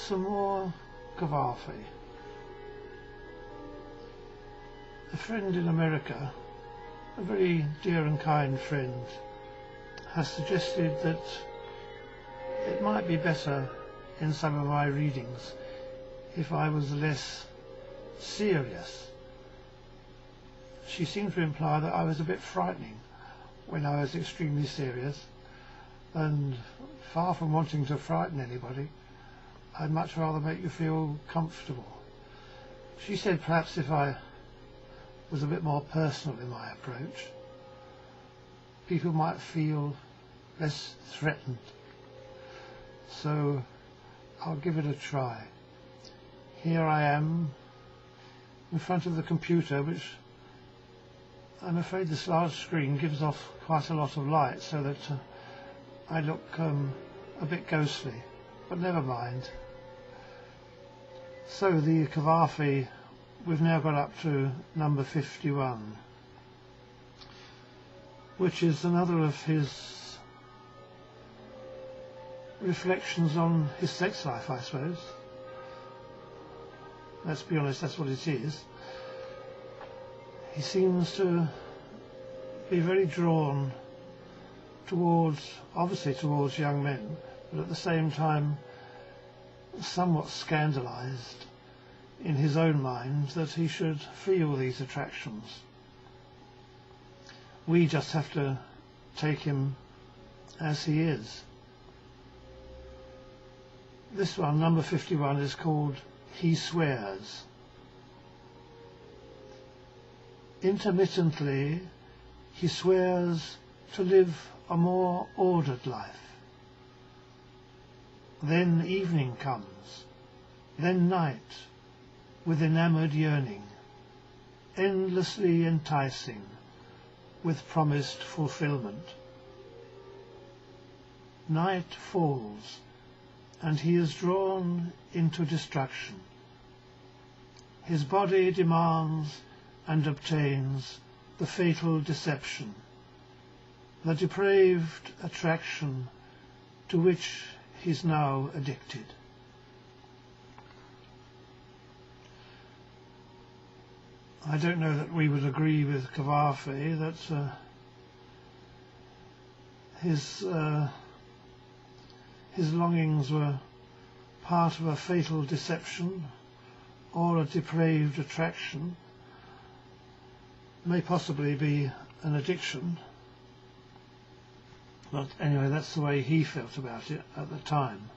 some more Cavafy. A friend in America, a very dear and kind friend, has suggested that it might be better in some of my readings if I was less serious. She seemed to imply that I was a bit frightening when I was extremely serious, and far from wanting to frighten anybody, I'd much rather make you feel comfortable. She said perhaps if I was a bit more personal in my approach, people might feel less threatened. So I'll give it a try. Here I am in front of the computer, which I'm afraid this large screen gives off quite a lot of light, so that I look a bit ghostly, but never mind. So the Cavafy, we've now got up to number 51, which is another of his reflections on his sex life, I suppose. Let's be honest, that's what it is. He seems to be very drawn obviously towards young men, but at the same time somewhat scandalized in his own mind that he should feel these attractions. We just have to take him as he is. This one, number 51, is called He Swears. Intermittently, he swears to live a more ordered life. Then evening comes, then night, with enamoured yearning, endlessly enticing, with promised fulfilment. Night falls, and he is drawn into destruction. His body demands and obtains the fatal deception, the depraved attraction to which he's now addicted. I don't know that we would agree with Cavafy that his longings were part of a fatal deception or a depraved attraction. May possibly be an addiction, but anyway, that's the way he felt about it at the time.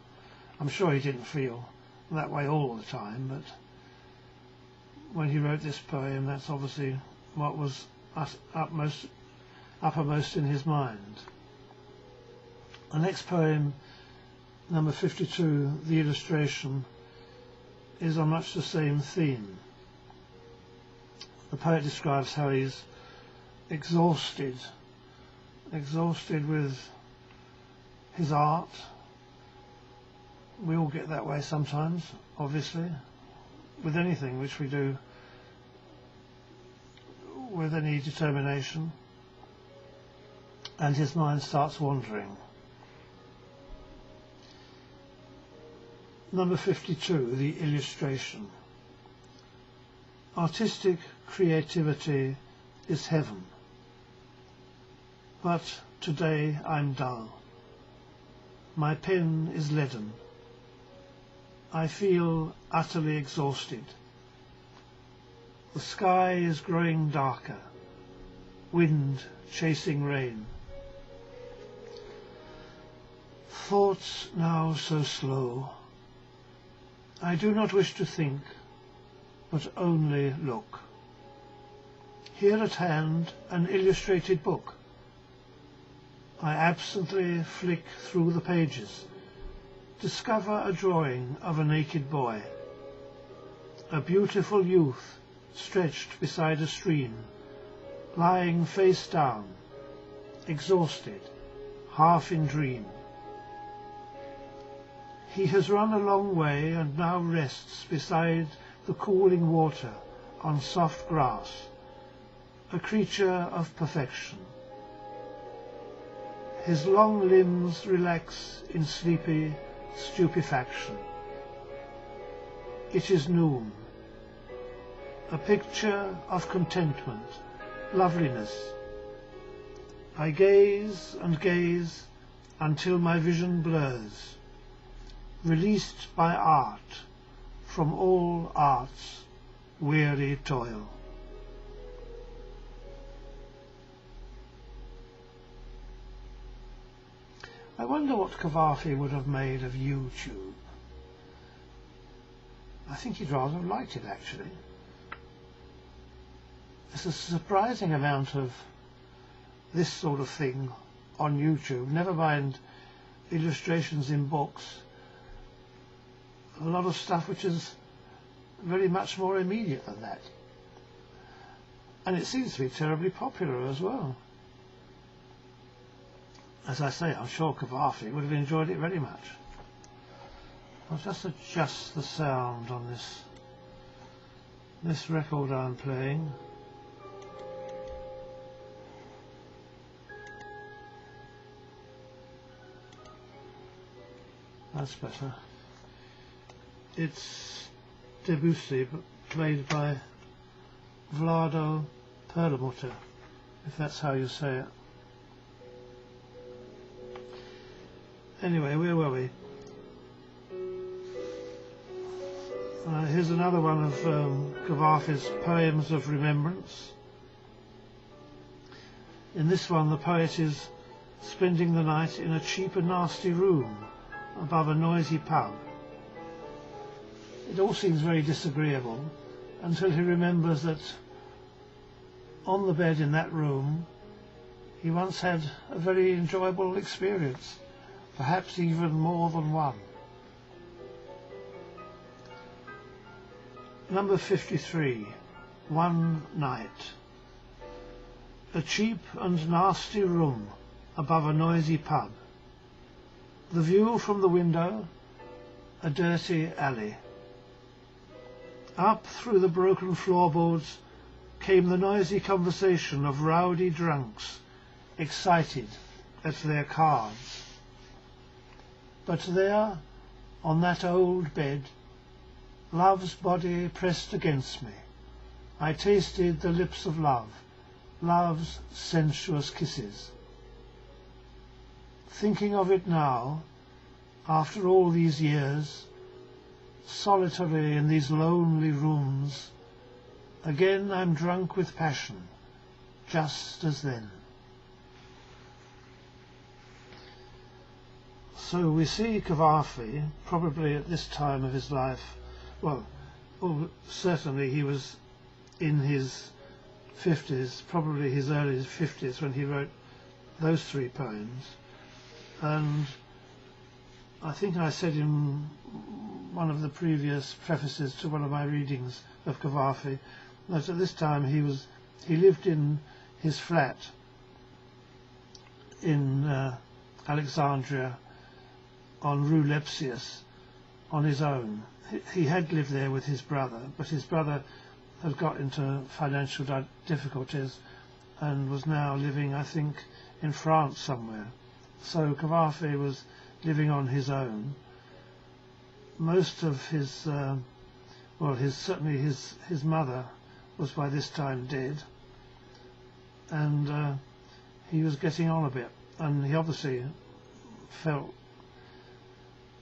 I'm sure he didn't feel that way all the time, but when he wrote this poem, that's obviously what was uppermost in his mind. The next poem, number 52, the illustration, is on much the same theme. The poet describes how he's exhausted with his art. We all get that way sometimes, obviously, with anything which we do with any determination, and his mind starts wandering. Number 52, the illustration. Artistic creativity is heaven, but today I'm dull. My pen is leaden. I feel utterly exhausted. The sky is growing darker, wind chasing rain. Thoughts now so slow. I do not wish to think, but only look. Here at hand, an illustrated book. I absently flick through the pages, discover a drawing of a naked boy, a beautiful youth stretched beside a stream, lying face down, exhausted, half in dream. He has run a long way and now rests beside the cooling water on soft grass, a creature of perfection. His long limbs relax in sleepy stupefaction. it is noon. A picture of contentment, loveliness. I gaze and gaze until my vision blurs, released by art from all art's weary toil. I wonder what Cavafy would have made of YouTube. I think he'd rather have liked it, actually. There's a surprising amount of this sort of thing on YouTube, never mind illustrations in books. A lot of stuff which is very much more immediate than that. And it seems to be terribly popular as well. As I say, I'm sure Cavafy would have enjoyed it very much. I'll just adjust the sound on this record I'm playing. That's better. It's Debussy, but played by Vlado Perlmutter, if that's how you say it. Anyway, where were we? Here's another one of Cavafy's poems of remembrance. In this one, the poet is spending the night in a cheap and nasty room above a noisy pub. It all seems very disagreeable until he remembers that on the bed in that room he once had a very enjoyable experience, perhaps even more than one. Number 53, One Night. A cheap and nasty room above a noisy pub. The view from the window, a dirty alley. Up through the broken floorboards came the noisy conversation of rowdy drunks, excited at their cards. But there, on that old bed, love's body pressed against me, I tasted the lips of love, love's sensuous kisses. Thinking of it now, after all these years, solitary in these lonely rooms, again I'm drunk with passion, just as then. So we see Cavafy, probably at this time of his life, well, certainly he was in his 50s, probably his early 50s, when he wrote those three poems. And I think I said in one of the previous prefaces to one of my readings of Cavafy that at this time he lived in his flat in Alexandria on Rue Lepsius on his own. He had lived there with his brother, but his brother had got into financial difficulties and was now living, I think, in France somewhere. So Cavafy was living on his own. Most of his, certainly his mother was by this time dead, and he was getting on a bit, and he obviously felt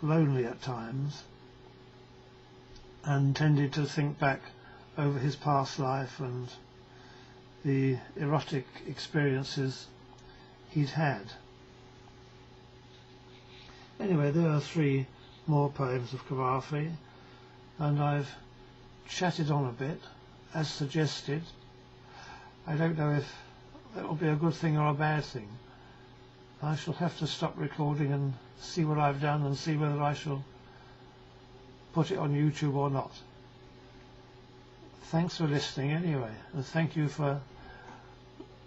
lonely at times and tended to think back over his past life and the erotic experiences he'd had. Anyway, there are three more poems of Cavafy, and I've chatted on a bit, as suggested. I don't know if that will be a good thing or a bad thing. I shall have to stop recording and see what I've done and see whether I shall put it on YouTube or not. Thanks for listening anyway, and thank you for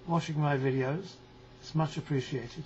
watching my videos. It's much appreciated.